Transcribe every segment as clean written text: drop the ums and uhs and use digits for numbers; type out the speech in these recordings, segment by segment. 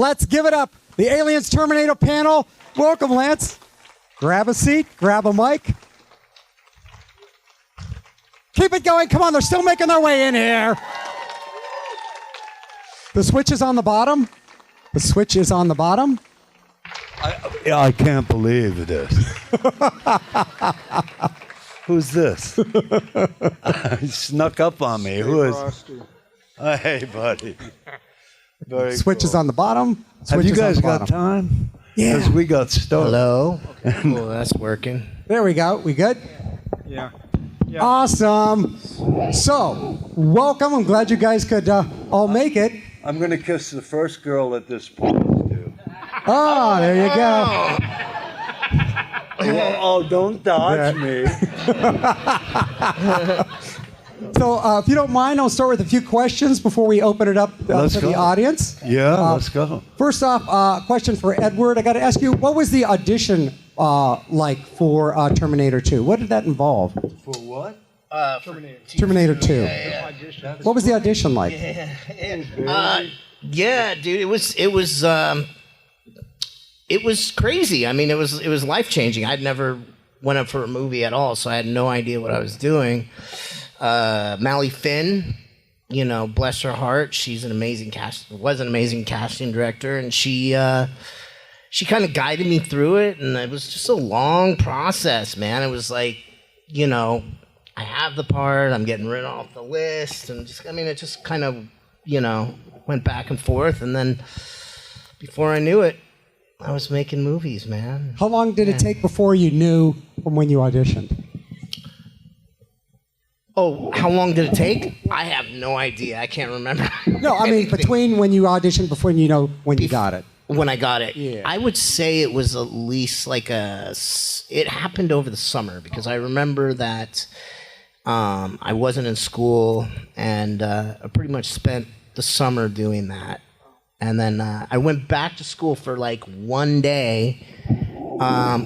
Let's give it up. The Aliens Terminator panel. Welcome, Lance. Grab a seat, grab a mic. Keep it going. Come on, they're still making their way in here. The switch is on the bottom. The switch is on the bottom. I can't believe this. Who's this? He snuck up on me. Who is? Hey, buddy. Very Switch is cool. on the bottom. Have you guys got time? Yeah. Because we got started. Hello. Cool, that's working. There we go. We good? Yeah. Awesome. So, welcome. I'm glad you guys could all make it. I'm going to kiss the first girl at this point, too. Oh, there you go. Oh, don't dodge me. So, if you don't mind, I'll start with a few questions before we open it up to the audience. Yeah, let's go. First off, question for Edward. I got to ask you, what was the audition like for Terminator 2? What did that involve? For what? Terminator 2. Yeah. What was the audition like? Yeah, dude, it was crazy. I mean, it was life-changing. I'd never went up for a movie at all, so I had no idea what I was doing. Mally Finn, you know, bless her heart, she's an amazing was an amazing casting director, and she kind of guided me through it, and it was just a long process, man. It was like, you know, I have the part, I'm getting rid off the list, and it just kind of, you know, went back and forth, and then before I knew it, I was making movies, man. How long did it take before you knew from when you auditioned? Oh, how long did it take? I have no idea. I can't remember. No, I mean, between when you auditioned before you know when you got it. When I got it. Yeah. I would say it was at least like it happened over the summer, because I remember that I wasn't in school, and I pretty much spent the summer doing that. And then I went back to school for like one day,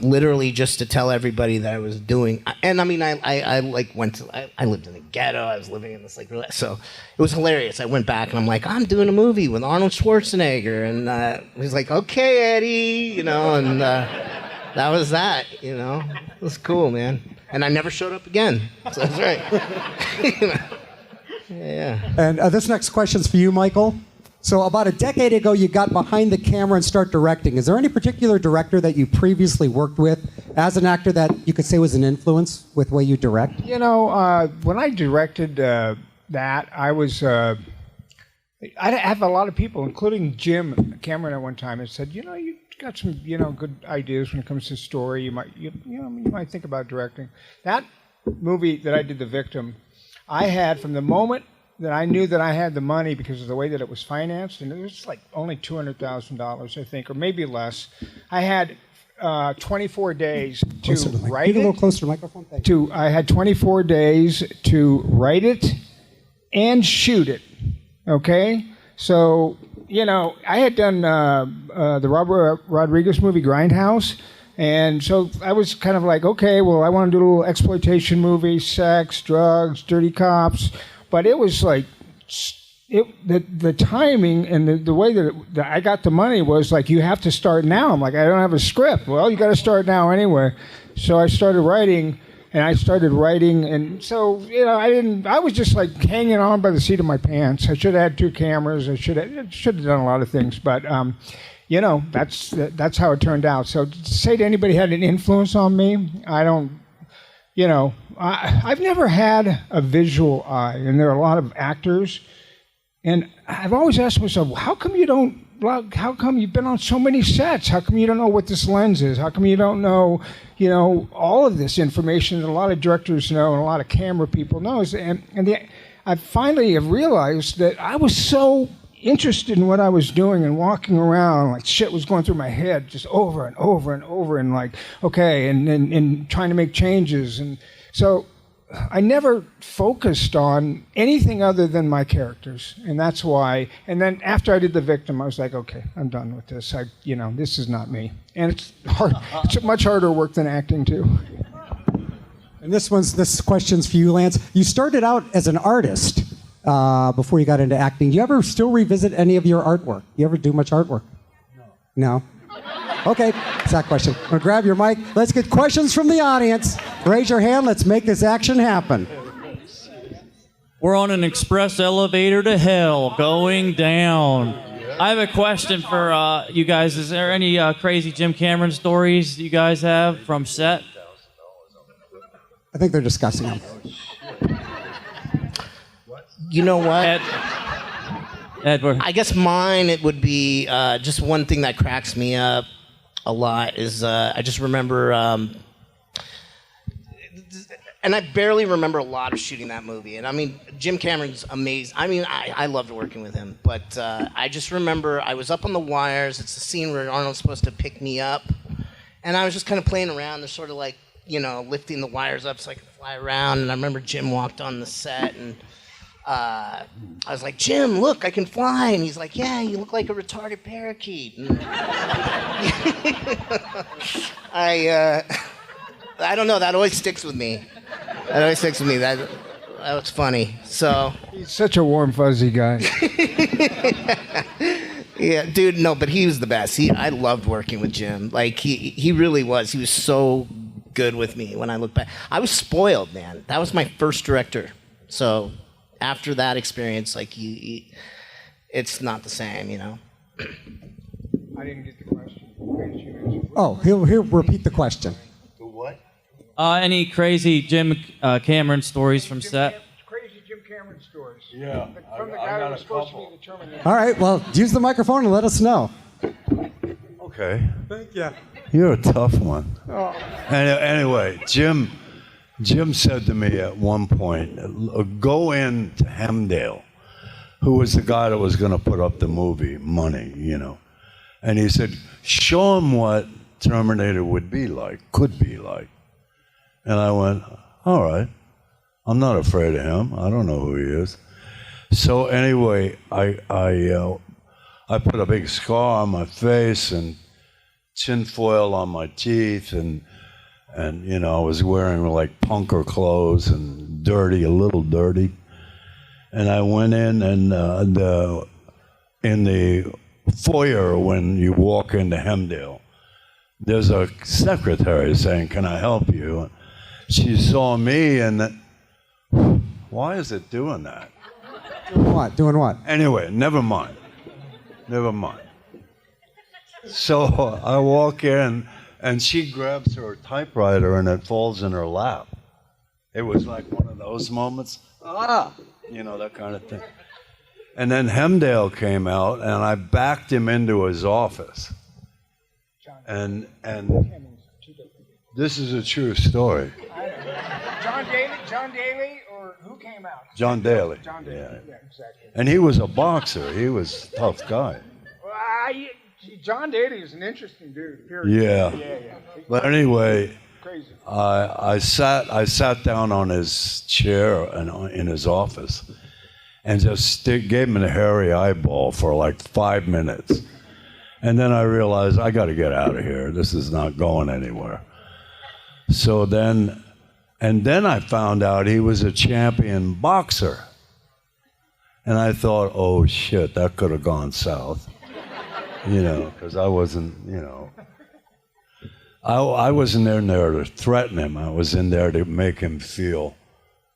literally just to tell everybody that I was doing. And I mean, I lived in the ghetto. I was living in this so it was hilarious. I went back and I'm like, I'm doing a movie with Arnold Schwarzenegger, and he's like, okay, Eddie, you know, and that was that, you know. It was cool, man. And I never showed up again. So that's right. You know? Yeah. And this next question's for you, Michael. So about a decade ago, you got behind the camera and start directing. Is there any particular director that you previously worked with as an actor that you could say was an influence with the way you direct? You know, when I directed that, I was. I have a lot of people, including Jim Cameron, at one time, and said, you know, you got some, you know, good ideas when it comes to story. You might think about directing. That movie that I did, The Victim, I had from the moment that I knew that I had the money, because of the way that it was financed, and it was like only $200,000, I think, or maybe less. I had 24 days to write it. Get a little closer to the microphone. Thank you. I had 24 days to write it and shoot it. Okay, so you know, I had done the Robert Rodriguez movie Grindhouse. And so I was kind of like, okay, well, I want to do a little exploitation movie, sex, drugs, dirty cops. But it was like, the timing and the way that I got the money was like, you have to start now. I'm like, I don't have a script. Well, you got to start now anyway. So I started writing, and so, you know, I was just like hanging on by the seat of my pants. I should have had 2 cameras. I should have done a lot of things, but you know, that's how it turned out. So to say that anybody had an influence on me, I don't. You know, I've never had a visual eye, and there are a lot of actors, and I've always asked myself, how come you've been on so many sets? How come you don't know what this lens is? How come you don't know, you know, all of this information that a lot of directors know and a lot of camera people know? I finally have realized that I was so interested in what I was doing and walking around, like shit was going through my head just over and over and over, and like, okay, and trying to make changes. And so I never focused on anything other than my characters, and that's why. And then after I did The Victim, I was like, okay, I'm done with this. You know, this is not me, and it's hard. It's much harder work than acting too. And this question's for you, Lance. You started out as an artist before you got into acting. Do you ever still revisit any of your artwork? You ever do much artwork? No? Okay, it's that question. I'm gonna grab your mic. Let's get questions from the audience. Raise your hand. Let's make this action happen. We're on an express elevator to hell, going down. I have a question for you guys. Is there any crazy Jim Cameron stories you guys have from set? I think they're discussing them. You know what? Edward. I guess mine, it would be just one thing that cracks me up a lot is I just remember, and I barely remember a lot of shooting that movie. And I mean, Jim Cameron's amazing. I mean, I loved working with him. But I just remember I was up on the wires. It's the scene where Arnold's supposed to pick me up. And I was just kind of playing around. They're sort of like, you know, lifting the wires up so I could fly around. And I remember Jim walked on the set and I was like, Jim, look, I can fly. And he's like, yeah, you look like a retarded parakeet. And I don't know. That always sticks with me. That was funny. So He's such a warm, fuzzy guy. yeah, dude. No, but he was the best. I loved working with Jim. Like he really was. He was so good with me. When I look back, I was spoiled, man. That was my first director. So after that experience, like it's not the same, you know. I didn't get the question. Oh, he'll repeat the question. Any crazy Jim Cameron stories from set? Crazy Jim Cameron stories. Yeah, From the guy who was supposed to be the Terminator. All right, well, use the microphone and let us know. Okay. Thank you. You're a tough one. Anyway, Jim said to me at one point, go in to Hemdale, who was the guy that was going to put up the movie, money, you know. And he said, show him what Terminator would be like, could be like. And I went, all right. I'm not afraid of him. I don't know who he is. So anyway, I put a big scar on my face and tinfoil on my teeth, and you know, I was wearing like punker clothes and a little dirty. And I went in, and in the foyer when you walk into Hemdale, there's a secretary saying, "Can I help you?" She saw me, and why is it doing that? Doing what? Anyway, never mind. So I walk in, and she grabs her typewriter, and it falls in her lap. It was like one of those moments, you know, that kind of thing. And then Hemdale came out, and I backed him into his office. And this is a true story. John Daly, or who came out? John Daly. Yeah, exactly. And he was a boxer. He was a tough guy. Well, John Daly is an interesting dude. Period. Yeah. But anyway, Crazy. I sat down on his chair in his office and just gave him a hairy eyeball for like 5 minutes. And then I realized I got to get out of here. This is not going anywhere. So then I found out he was a champion boxer. And I thought, oh shit, that could have gone south. You know, because I wasn't, you know. I wasn't in there to threaten him. I was in there to make him feel,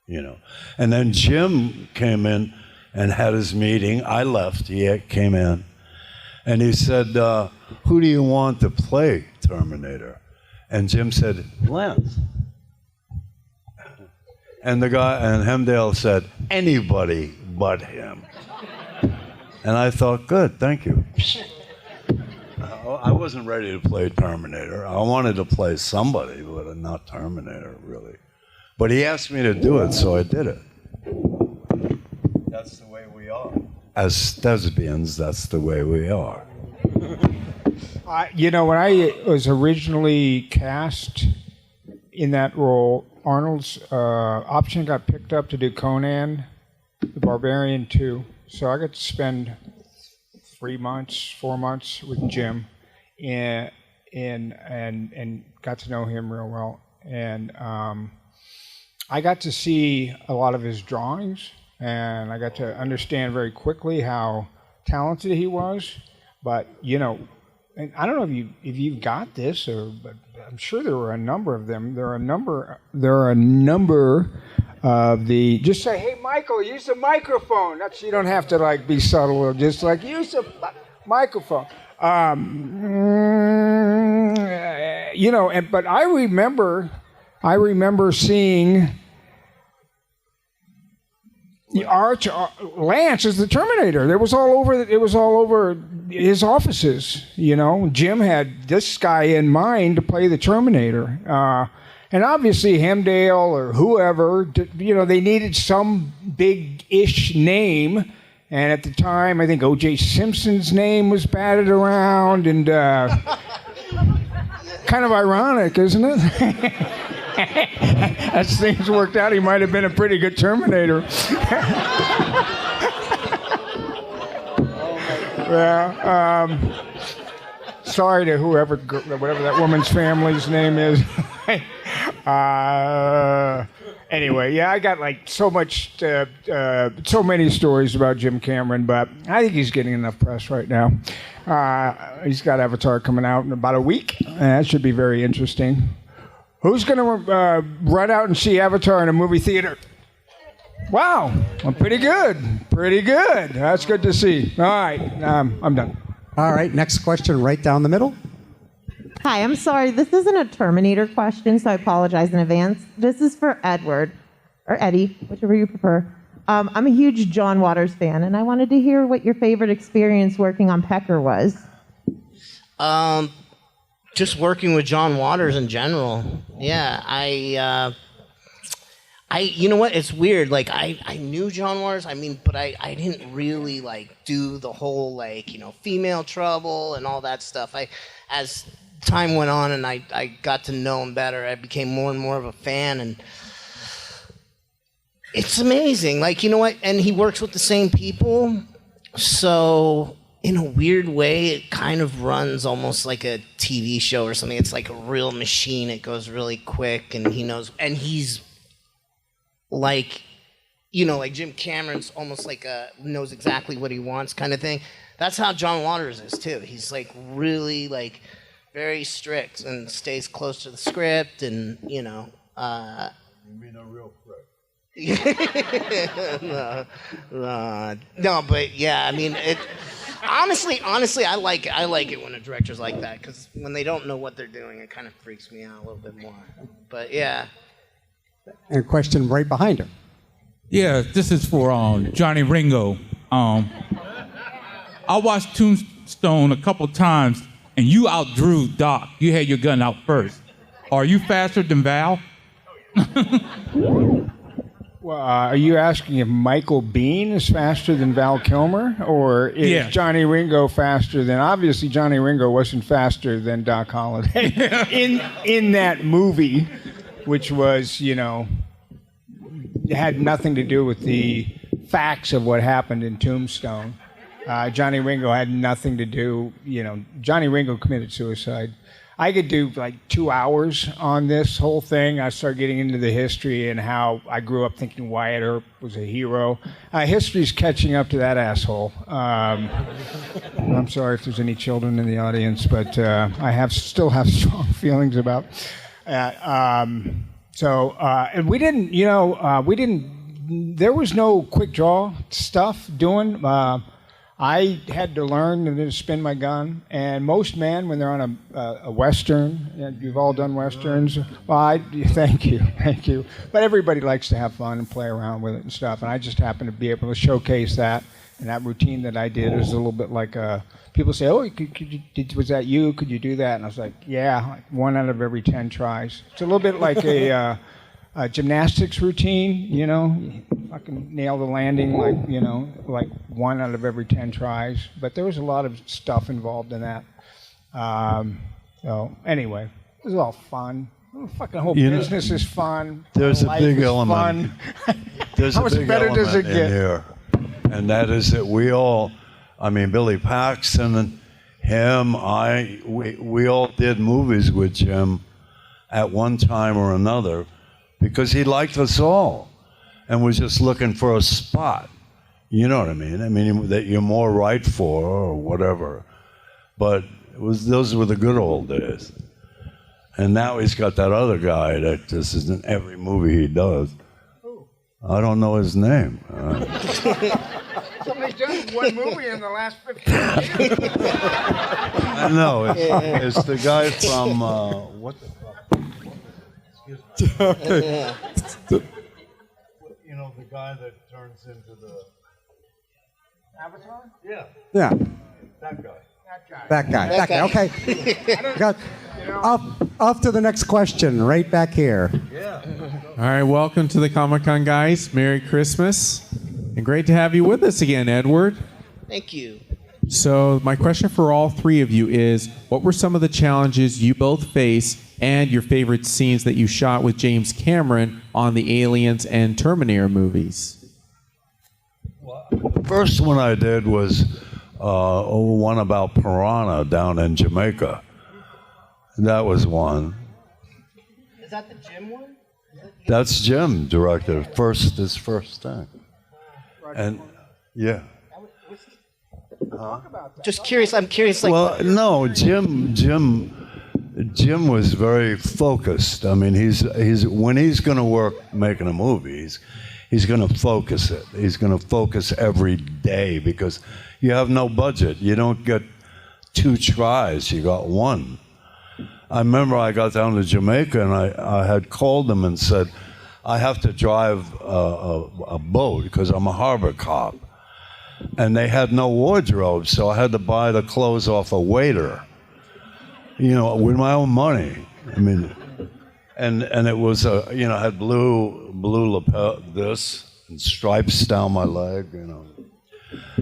you know. And then Jim came in and had his meeting. I left. He came in. And he said, who do you want to play Terminator? And Jim said, Lance. And the guy, and Hemdale said, anybody but him. And I thought, good, thank you. I wasn't ready to play Terminator. I wanted to play somebody, but not Terminator, really. But he asked me to do it, so I did it. That's the way we are. As thespians, that's the way we are. You know, when I was originally cast in that role, Arnold's option got picked up to do Conan the Barbarian 2. So I got to spend 4 months with Jim and got to know him real well. And I got to see a lot of his drawings, and I got to understand very quickly how talented he was. But, you know, and I don't know if you've got this, but I'm sure there were a number of them. There are a number of the. Just say, "Hey, Michael, use the microphone." That's, you don't have to like be subtle, or just like use the microphone. You know, but I remember seeing Lance as the Terminator. It was all over his offices. You know, Jim had this guy in mind to play the Terminator, and obviously Hemdale or whoever, you know, they needed some big-ish name. And at the time, I think O.J. Simpson's name was batted around, and kind of ironic, isn't it? As things worked out, he might have been a pretty good Terminator. Well, sorry to whatever that woman's family's name is. Anyway, yeah, I got like so many stories about Jim Cameron, but I think he's getting enough press right now. He's got Avatar coming out in about a week, and that should be very interesting. Who's going to run out and see Avatar in a movie theater? Wow, well, pretty good. That's good to see. All right, I'm done. All right, next question right down the middle. Hi, I'm sorry. This isn't a Terminator question, so I apologize in advance. This is for Edward, or Eddie, whichever you prefer. I'm a huge John Waters fan, and I wanted to hear what your favorite experience working on Pecker was. Just working with John Waters in general. Yeah, I you know what? It's weird. Like I knew John Waters. I mean, but I didn't really like do the whole like, you know, female trouble and all that stuff. As time went on and I got to know him better, I became more and more of a fan, and it's amazing. Like, you know what? And he works with the same people, so in a weird way, it kind of runs almost like a TV show or something. It's like a real machine. It goes really quick, and he knows, and he's like, you know, like Jim Cameron's almost like knows exactly what he wants kind of thing. That's how John Waters is too. He's like really like very strict and stays close to the script, and you know. You mean a real threat? No, but yeah, I mean, it. Honestly, I like it when a director's like that, because when they don't know what they're doing, it kind of freaks me out a little bit more. But yeah. And a question right behind her. Yeah, this is for Johnny Ringo. I watched Tombstone a couple times, and you outdrew Doc. You had your gun out first. Are you faster than Val? Well, are you asking if Michael Biehn is faster than Val Kilmer, or is Johnny Ringo faster than? Obviously, Johnny Ringo wasn't faster than Doc Holliday in that movie, which was, you know, had nothing to do with the facts of what happened in Tombstone. Johnny Ringo had nothing to do. You know, Johnny Ringo committed suicide. I could do like 2 hours on this whole thing. I started getting into the history and how I grew up thinking Wyatt Earp was a hero. History's catching up to that asshole. I'm sorry if there's any children in the audience, but I still have strong feelings about that. And we didn't, you know, there was no quick draw stuff doing. I had to learn to spin my gun, and most men, when they're on a Western, you've all done Westerns, well, thank you. But everybody likes to have fun and play around with it and stuff, and I just happened to be able to showcase that, and that routine that I did is a little bit like, people say, oh, was that you? Could you do that? And I was like, yeah, like 1 out of every 10 tries. It's a little bit like a gymnastics routine, you know, I can nail the landing like 1 out of every 10 tries. But there was a lot of stuff involved in that. So anyway, it was all fun. The fucking whole business is fun. There's a big element. There's How a much big better does element it get? in here, and that is that we all, I mean, Billy Paxton, him, we all did movies with Jim at one time or another, because he liked us all and was just looking for a spot. You know what I mean? I mean, that you're more right for or whatever. But Those were the good old days. And now he's got that other guy that just is in every movie he does. I don't know his name. Somebody's done one movie in the last 15 years. I know. It's the guy from, what the fuck? Excuse me. Okay. You know, the guy that turns into the... Avatar? Yeah, Yeah. that guy. That guy. Okay. Got, off to the next question, right back here. All right, welcome to the Comic-Con, guys. Merry Christmas. And great to have you with us again, Edward. Thank you. So my question for all three of you is, what were some of the challenges you both faced and your favorite scenes that you shot with James Cameron on the Aliens and Terminator movies? The first one I did was one about piranha down in Jamaica. That was one. Is that the gym one? That's Jim directed his first thing. And yeah. Just curious. I'm curious. Like, Well, no, Jim was very focused. I mean, he's when he's going to work making a movie, he's going to focus it. He's going to focus every day because you have no budget. You don't get 2 tries. You got 1. I remember I got down to Jamaica and I had called them and said, I have to drive a boat because I'm a harbor cop. And they had no wardrobe, so I had to buy the clothes off a waiter, with my own money. I mean, and it was, had blue lapel, this, and stripes down my leg,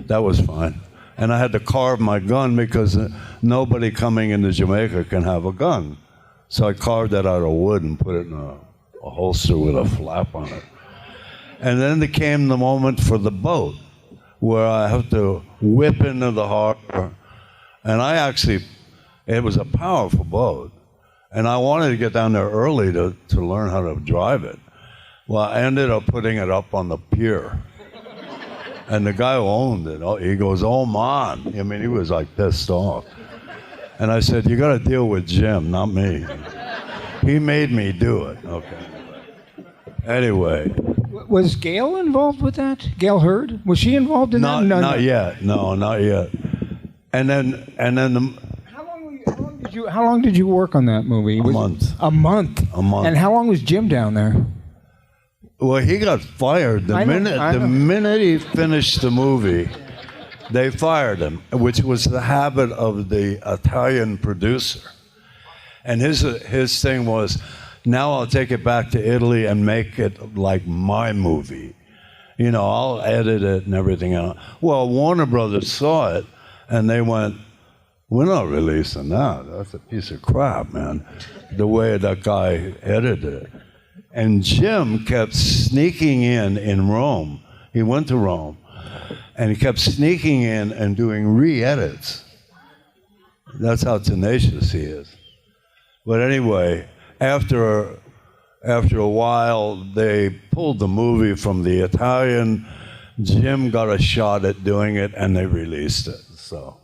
That was fine. And I had to carve my gun because nobody coming into Jamaica can have a gun. So I carved that out of wood and put it in a holster with a flap on it. And then there came the moment for the boat, where I have to whip into the harbor. And it was a powerful boat. And I wanted to get down there early to learn how to drive it. Well, I ended up putting it up on the pier. And the guy who owned it, he goes, "Oh, man." I mean, he was like pissed off. And I said, "You got to deal with Jim, not me." He made me do it. Okay. Anyway. Was Gail involved with that? Gail Hurd? Was she involved in that? No, not yet. No, not yet. And then How long did you work on that movie? A month. A month. A month. And how long was Jim down there? Well, he got fired the minute he finished the movie. They fired him, which was the habit of the Italian producer. And his thing was, now I'll take it back to Italy and make it like my movie. I'll edit it and everything else. Well, Warner Brothers saw it, and they went, "We're not releasing that. That's a piece of crap, man." The way that guy edited it. And Jim kept sneaking in Rome. He went to Rome, and he kept sneaking in and doing re-edits. That's how tenacious he is. But anyway, after a while, they pulled the movie from the Italian. Jim got a shot at doing it, and they released it. So,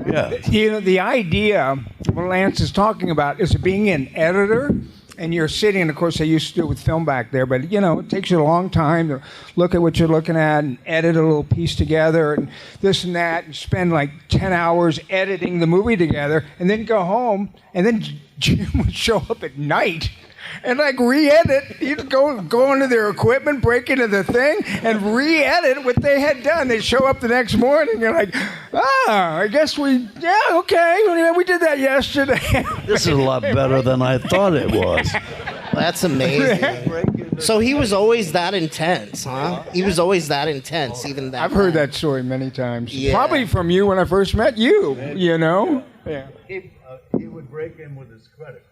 yeah. The idea, what Lance is talking about, is being an editor, and you're sitting, and of course they used to do it with film back there, but it takes you a long time to look at what you're looking at and edit a little piece together and this and that, and spend like 10 hours editing the movie together, and then go home, and then Jim would show up at night and re-edit. You'd go into their equipment, break into the thing, and re-edit what they had done. They'd show up the next morning. You're like, I guess we did that yesterday. This is a lot better than I thought it was. That's amazing. So he was always that intense, huh? He was always that intense, even that. I've heard that story many times. Yeah. Probably from you when I first met you. Yeah. He would break in with his credit card.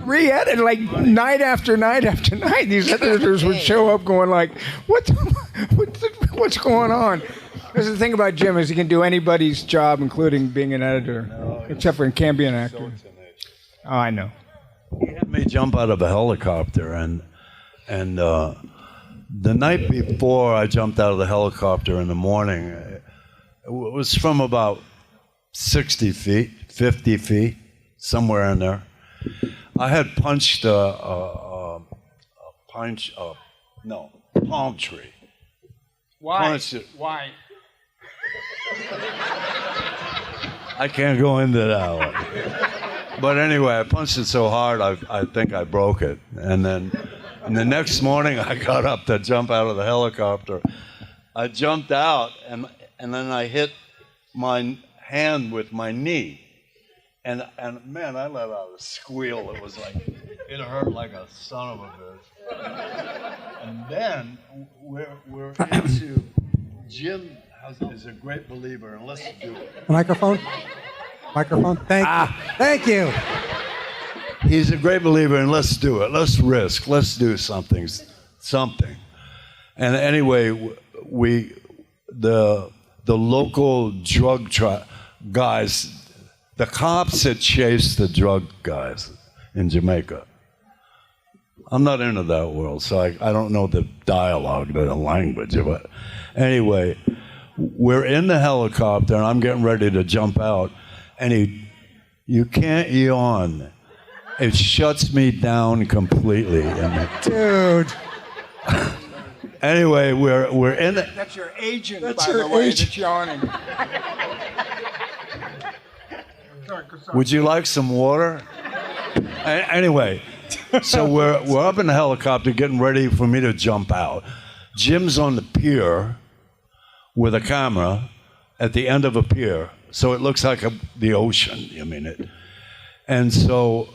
Re-edit night after night after night. These editors would show up going like, what's going on? Because the thing about Jim is he can do anybody's job, including being an editor, except for he can't be an actor. Oh, I know. He had me jump out of a helicopter, and the night before I jumped out of the helicopter in the morning, it was from about 60 feet, 50 feet, somewhere in there. I had punched a palm tree. Why? Punched it. Why? I can't go into that one. But anyway, I punched it so hard, I think I broke it. And then the next morning, I got up to jump out of the helicopter. I jumped out, and then I hit my hand with my knee. And man, I let out a squeal. It was like, it hurt like a son of a bitch. And then we're into, Jim is a great believer, and let's do it. Microphone? Thank you. He's a great believer, and let's do it. Let's risk. Let's do something. And anyway, the local drug guys, the cops had chased the drug guys in Jamaica. I'm not into that world, so I don't know the dialogue, the language of it. Anyway, we're in the helicopter, and I'm getting ready to jump out, and you can't yawn. It shuts me down completely. Dude. Anyway, we're in the... That's your agent, That's by your the way, agent. that's yawning. Would you like some water? Anyway, so we're up in the helicopter getting ready for me to jump out. Jim's on the pier with a camera at the end of a pier, so it looks like the ocean. I mean it. And so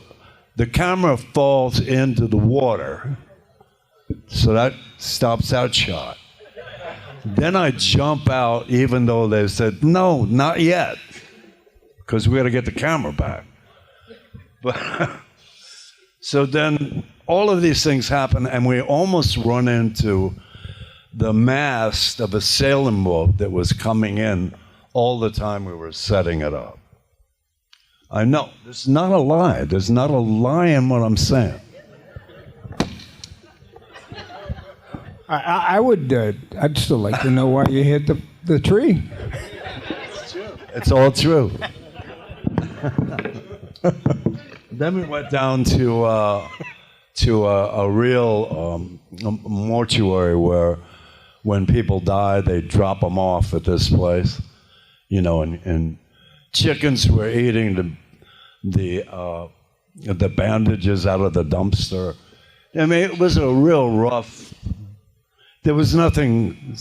the camera falls into the water, so that stops that shot. Then I jump out, even though they said, no, not yet, because we got to get the camera back. But so then all of these things happen, and we almost run into the mast of a sailing boat that was coming in all the time we were setting it up. I know, there's not a lie. There's not a lie in what I'm saying. I'd still like to know why you hit the tree. It's all true. Then we went down to a real mortuary where when people die, they drop them off at this place, you know, and chickens were eating the bandages out of the dumpster. I mean, it was a real rough. There was nothing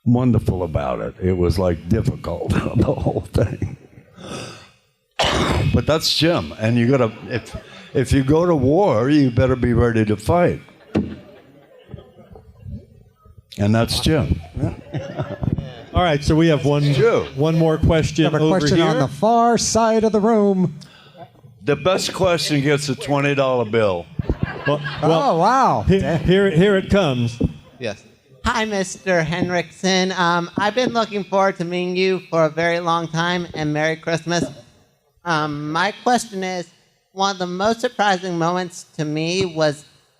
wonderful about it. It was like difficult, the whole thing. But that's Jim, and you gotta. If you go to war, you better be ready to fight. And that's Jim. All right, so we have one more question I have a over question here. on the far side of the room. The best question gets a $20 bill. Well, Oh, wow. here it comes. Yes. Hi, Mr. Henriksen. I've been looking forward to meeting you for a very long time, and Merry Christmas. My question is, one of the most surprising moments to me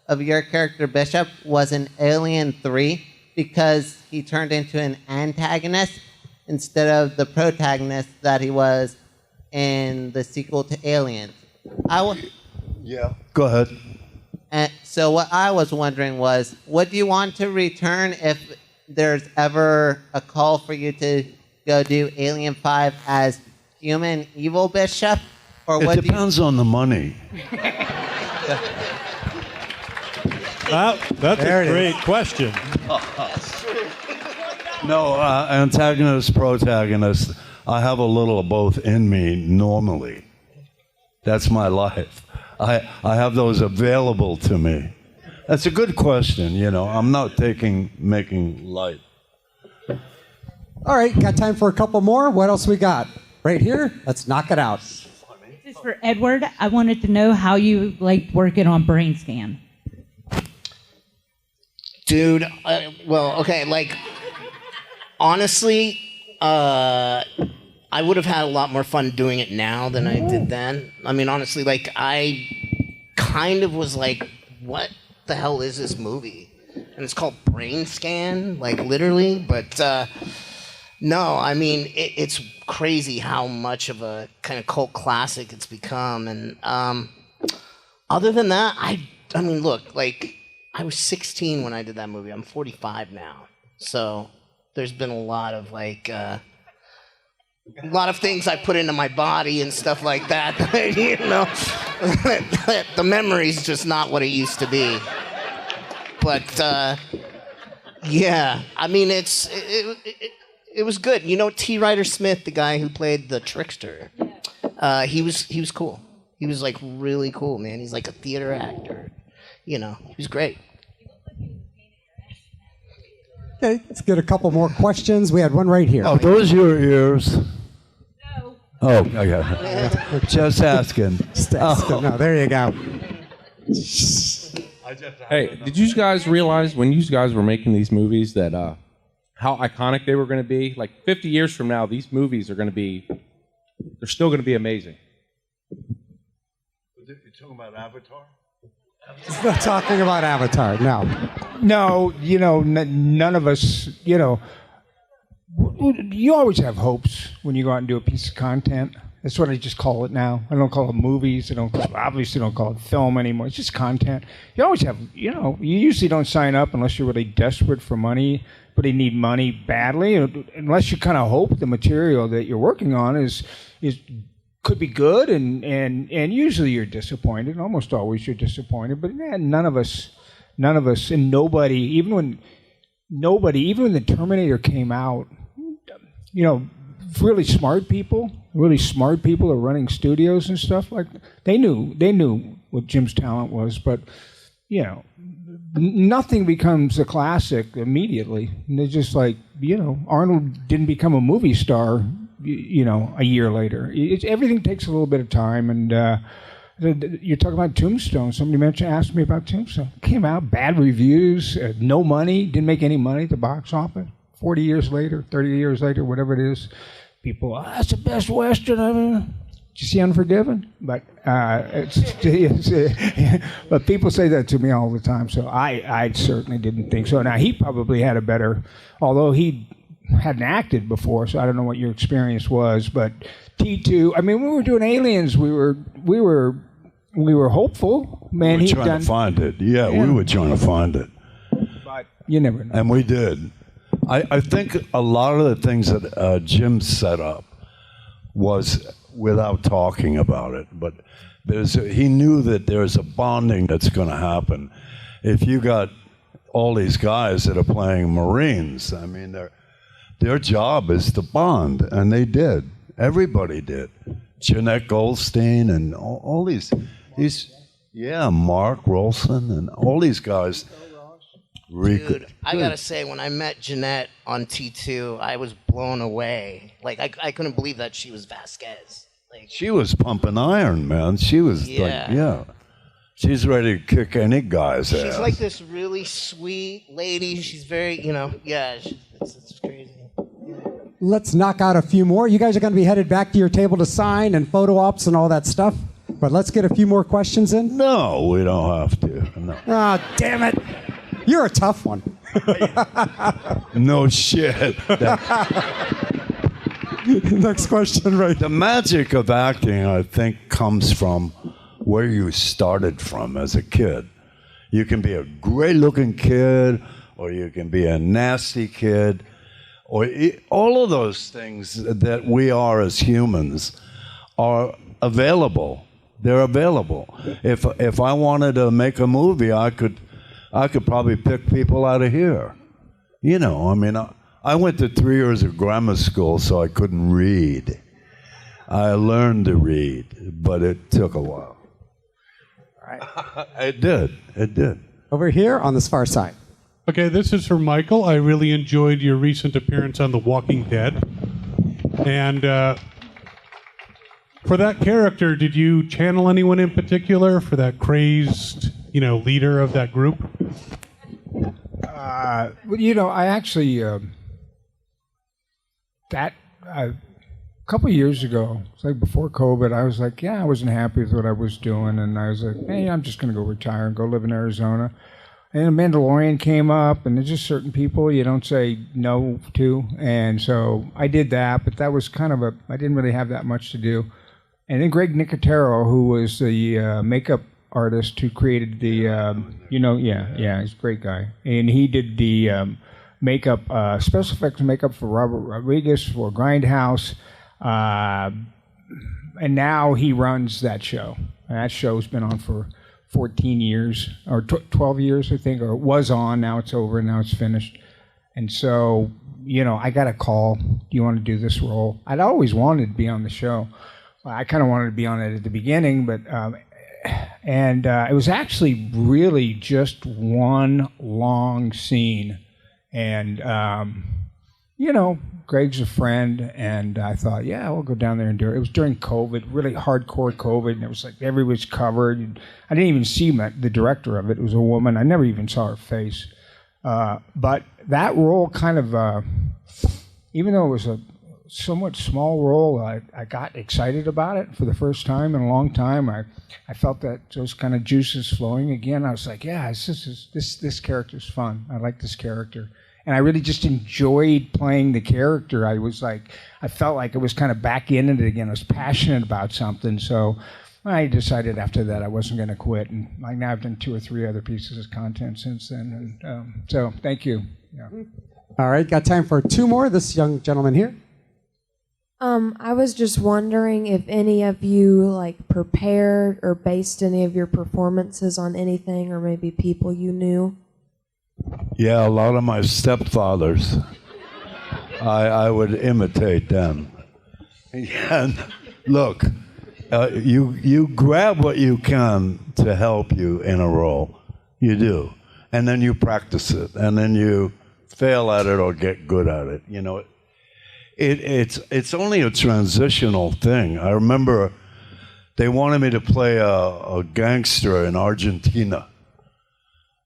of your character Bishop was in Alien 3, because he turned into an antagonist instead of the protagonist that he was in the sequel to Aliens. Yeah. Go ahead. And so what I was wondering was, would you want to return if there's ever a call for you to go do Alien 5 as human evil Bishop? Or It depends on the money. That's There a it great question. No, antagonist, protagonist. I have a little of both in me normally. That's my life. I have those available to me. That's a good question, you know. I'm not making light. All right, got time for a couple more. What else we got? Right here? Let's knock it out. This is for Edward. I wanted to know how you liked working on Brain Scan. Dude, well, okay, like, honestly, I would have had a lot more fun doing it now than I did then. I mean, honestly, like, I kind of was like, what the hell is this movie? And it's called Brain Scan, like, literally, but No, I mean it's crazy how much of a kind of cult classic it's become, and other than that, I mean, look, like I was 16 when I did that movie. I'm 45 now, so there's been a lot of like a lot of things I put into my body and stuff like that. You know, the memory's just not what it used to be. But yeah, I mean it was good. You know, T. Ryder Smith, the guy who played the trickster, he was cool. He was like really cool, man. He's like a theater actor. You know, he was great. Okay, let's get a couple more questions. We had one right here. Oh, those your ears? No. Oh, okay. Just asking. No, there you go. Hey, did you guys realize when you guys were making these movies that how iconic they were going to be? Like 50 years from now, these movies are going to be, they're still going to be amazing. You're talking about Avatar? He's not talking about Avatar, no. No, you know, none of us, you know, you always have hopes when you go out and do a piece of content. That's what I just call it now. I don't call it movies. Obviously don't call it film anymore. It's just content. You always have, you know, you usually don't sign up unless you're really desperate for money, but you need money badly, unless you kind of hope the material that you're working on is could be good, and usually you're disappointed. Almost always you're disappointed. But man, none of us, and nobody, even when the Terminator came out, you know, really smart people are running studios and stuff like that. They knew what Jim's talent was, but you know, nothing becomes a classic immediately. And they're just like, you know, Arnold didn't become a movie star, you know, a year later. Everything takes a little bit of time. And you're talking about Tombstone. Somebody asked me about Tombstone. It came out, bad reviews, no money, didn't make any money at the box office. 40 years later, 30 years later, whatever it is, people, that's the best Western ever. Did you see Unforgiven? But but people say that to me all the time, so I certainly didn't think so. Now, he probably had a better, although he hadn't acted before, so I don't know what your experience was, but T2, I mean, when we were doing Aliens, we were hopeful. Man, we were trying to find it. Yeah, we were trying to find it. But you never know. And we did. I think a lot of the things that Jim set up was without talking about it, but he knew that there's a bonding that's going to happen. If you got all these guys that are playing Marines, I mean, their job is to bond, and they did. Everybody did. Jeanette Goldstein and all these, Mark Rolson and all these guys. Dude, I gotta say, when I met Jeanette on T2, I was blown away. Like, I couldn't believe that she was Vasquez. Like, she was pumping iron, man. She was she's ready to kick any guy's ass. She's like this really sweet lady. She's very, you know, it's crazy. Let's knock out a few more. You guys are going to be headed back to your table to sign and photo ops and all that stuff. But let's get a few more questions in. No, we don't have to. No. Ah, damn it. You're a tough one. No shit. Next question, right? The magic of acting, I think, comes from where you started from as a kid. You can be a great-looking kid, or you can be a nasty kid, or all of those things that we are as humans are available. They're available. If I wanted to make a movie, I could probably pick people out of here. You know, I mean, I went to 3 years of grammar school, so I couldn't read. I learned to read, but it took a while. All right. It did. Over here on this far side. Okay, this is for Michael. I really enjoyed your recent appearance on The Walking Dead. And for that character, did you channel anyone in particular for that crazed, leader of that group? You know, I actually, a couple of years ago, it's like before COVID, I was like, I wasn't happy with what I was doing, and I was like, hey, I'm just going to go retire and go live in Arizona. And The Mandalorian came up, and there's just certain people you don't say no to. And so I did that, but that was kind of I didn't really have that much to do. And then Greg Nicotero, who was the makeup artist who created the, he's a great guy. And he did the makeup, special effects makeup for Robert Rodriguez, for Grindhouse. And now he runs that show. And that show's been on for 14 years, or 12 years, I think, or it was on, now it's over, now it's finished. And so, I got a call, do you want to do this role? I'd always wanted to be on the show. I kind of wanted to be on it at the beginning, but, it was actually really just one long scene. And, Greg's a friend, and I thought, yeah, we'll go down there and do it. It was during COVID, really hardcore COVID, and it was like everybody was covered. And I didn't even see the director of it. It was a woman. I never even saw her face. But that role kind of, even though it was a somewhat small role, I got excited about it for the first time in a long time. I felt that those kind of juices flowing again. I was like, yeah, this character's fun. I like this character. And I really just enjoyed playing the character. I felt like I was kind of back in it again. I was passionate about something. So I decided after that I wasn't going to quit. And now I've done 2 or 3 other pieces of content since then. And so thank you. Yeah. All right, got time for 2 more. This young gentleman here. I was just wondering if any of you prepared or based any of your performances on anything or maybe people you knew. Yeah, a lot of my stepfathers. I would imitate them. And look, you grab what you can to help you in a role. You do. And then you practice it. And then you fail at it or get good at it. It's only a transitional thing. I remember they wanted me to play a gangster in Argentina.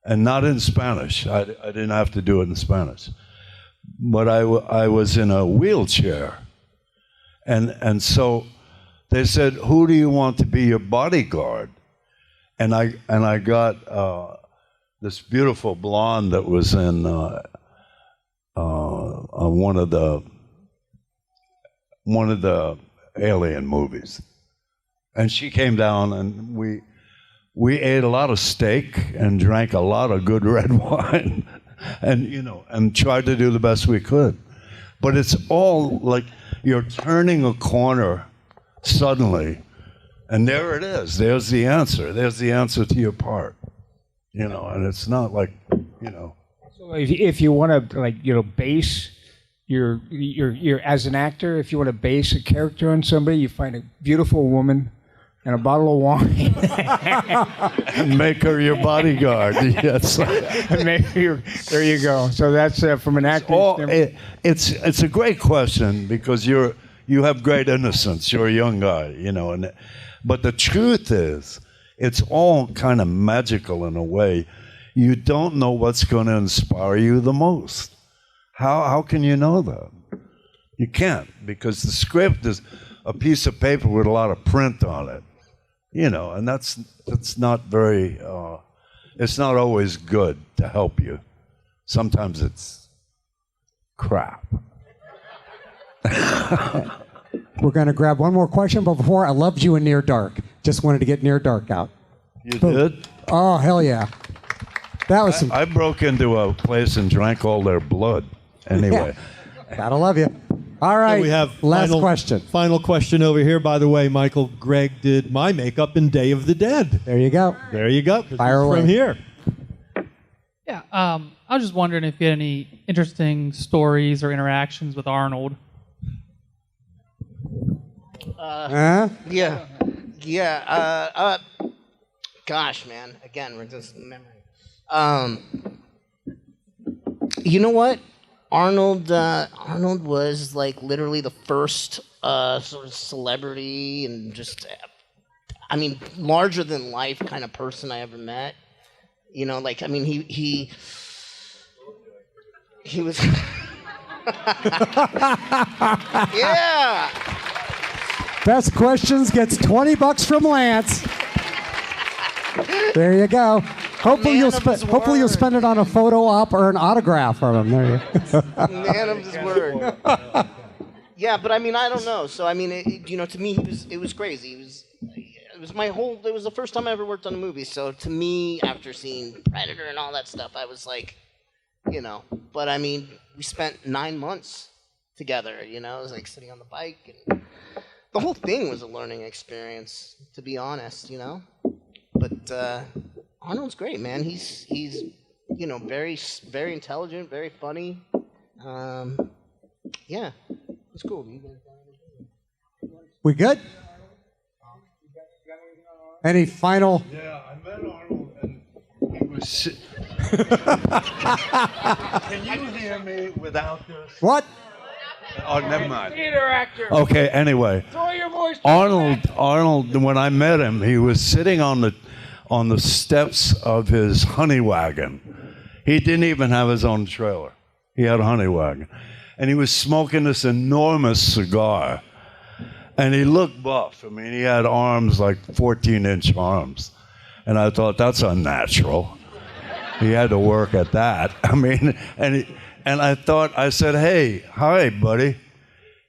And not in Spanish. I didn't have to do it in Spanish. But I was in a wheelchair. And so they said, who do you want to be your bodyguard? And I got this beautiful blonde that was in one of the Alien movies. And she came down, and we ate a lot of steak and drank a lot of good red wine and tried to do the best we could. But it's all like you're turning a corner suddenly, and there it is. There's the answer. There's the answer to your part. And it's not like. So if you want to base your as an actor, if you want to base a character on somebody, you find a beautiful woman and a bottle of wine. And make her your bodyguard. Yes. There you go. So that's from an acting. It's a great question because you have great innocence. You're a young guy, but the truth is, it's all kind of magical in a way. You don't know what's going to inspire you the most. How can you know that? You can't, because the script is a piece of paper with a lot of print on it. And that's not very, it's not always good to help you. Sometimes it's crap. We're going to grab one more question, but before, I loved you in Near Dark. Just wanted to get Near Dark out. You did? Oh, hell yeah. That was I broke into a place and drank all their blood. Anyway. Yeah. Gotta love you. All right. So we have last question. Final question over here. By the way, Michael, Greg did my makeup in Day of the Dead. There you go. There you go. Fire away. From here. Yeah. I was just wondering if you had any interesting stories or interactions with Arnold. Yeah. Gosh, man. Again, we're just memory. You know what? Arnold was literally the first sort of celebrity and just, larger than life kind of person I ever met. He was. Yeah. Best questions gets $20 from Lance. There you go. Hopefully Man of his hopefully you'll word. spend it on a photo op or an autograph from him. There you go. Man of his word. Yeah, but I mean, I don't know. So I mean, to me, it was crazy. It was the first time I ever worked on a movie. So to me, after seeing Predator and all that stuff, I was like, But I mean, we spent 9 months together. It was like sitting on the bike, and the whole thing was a learning experience, to be honest. But Arnold's great, man. He's very very intelligent, very funny. Yeah, it's cool. We good? Any final? Yeah, I met Arnold and he was. Can you hear me without this? What? Oh, never mind. Theater actor. Okay, anyway. Throw your voice. Arnold, when I met him, he was sitting on the steps of his honey wagon. He didn't even have his own trailer. He had a honey wagon. And he was smoking this enormous cigar. And he looked buff. I mean, he had arms like 14-inch arms. And I thought, that's unnatural. He had to work at that. I mean, and I said, hey, hi, buddy.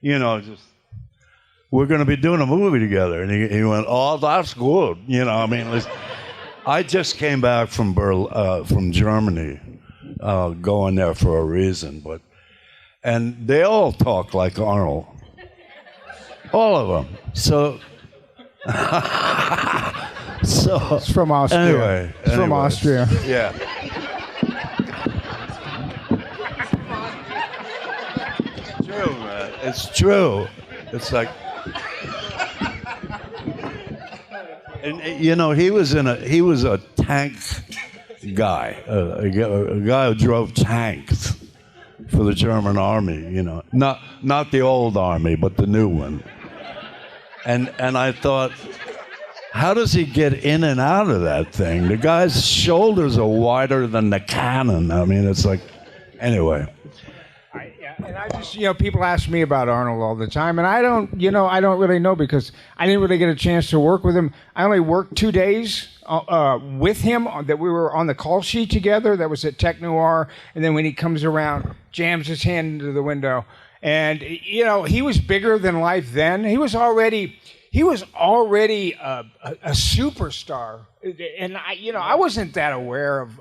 We're going to be doing a movie together. And he went, oh, that's good. I just came back from Germany, going there for a reason. And they all talk like Arnold. All of them. So It's from Austria. Anyway. It's from Austria. Yeah. It's true, man. It's true. It's like, and he was a tank guy, a guy who drove tanks for the German army. Not the old army, but the new one. And I thought, how does he get in and out of that thing? The guy's shoulders are wider than the cannon. I mean, it's like, anyway. And I just, people ask me about Arnold all the time, and I don't really know because I didn't really get a chance to work with him. I only worked 2 days with him that we were on the call sheet together. That was at Tech Noir, and then when he comes around, jams his hand into the window, and he was bigger than life then. He was already a superstar, and I wasn't that aware of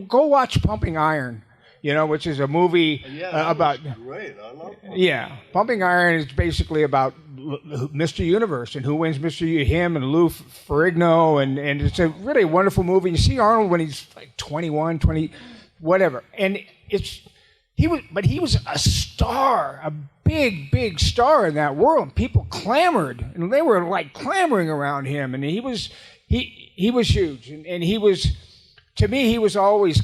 go watch Pumping Iron. Which is a movie about. Great, I love that. Yeah, Pumping Iron is basically about Mr. Universe and who wins him and Lou Ferrigno, and it's a really wonderful movie. You see Arnold when he's like 21, 20, whatever, and he was a star, a big star in that world. People clamored, and they were like clamoring around him, and he was huge, and he was, to me, he was always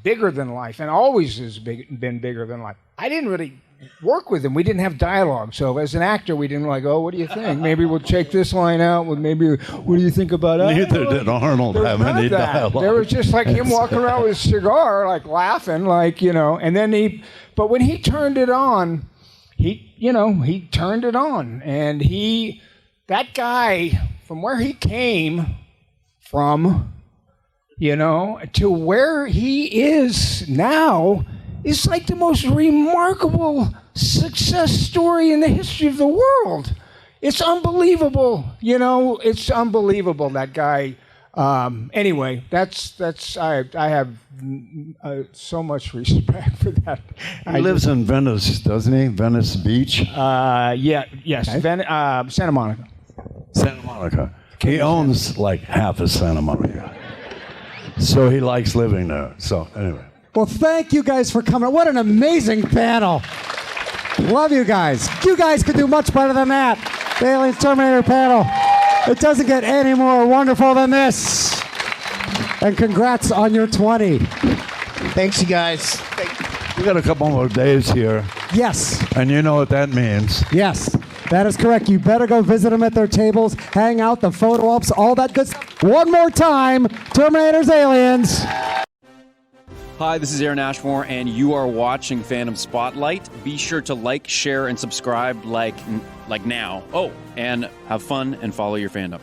bigger than life, and always has been bigger than life. I didn't really work with him. We didn't have dialogue, so as an actor, we didn't like, oh, what do you think? Maybe we'll check this line out. Well, maybe, what do you think about that? Neither did Arnold have any dialogue. There was just like him walking around with a cigar, like laughing, and then but when he turned it on, he turned it on, and that guy, from where he came from, to where he is now is like the most remarkable success story in the history of the world. It's unbelievable, it's unbelievable, that guy. Anyway, I have so much respect for that. He lives in Venice, doesn't he? Venice Beach? Yes, Okay. Santa Monica. Santa Monica. He owns like half of Santa Monica. So he likes living there. So anyway. Well, thank you guys for coming. What an amazing panel. Love you guys. You guys could do much better than that. The Aliens Terminator panel. It doesn't get any more wonderful than this. And congrats on your 20. Thanks, you guys. We got a couple more days here. Yes. And you know what that means. Yes, that is correct. You better go visit them at their tables, hang out, the photo ops, all that good stuff. One more time, Terminator's Aliens. Hi, this is Aaron Ashmore, and you are watching Phantom Spotlight. Be sure to like, share, and subscribe like now. Oh, and have fun and follow your fandom.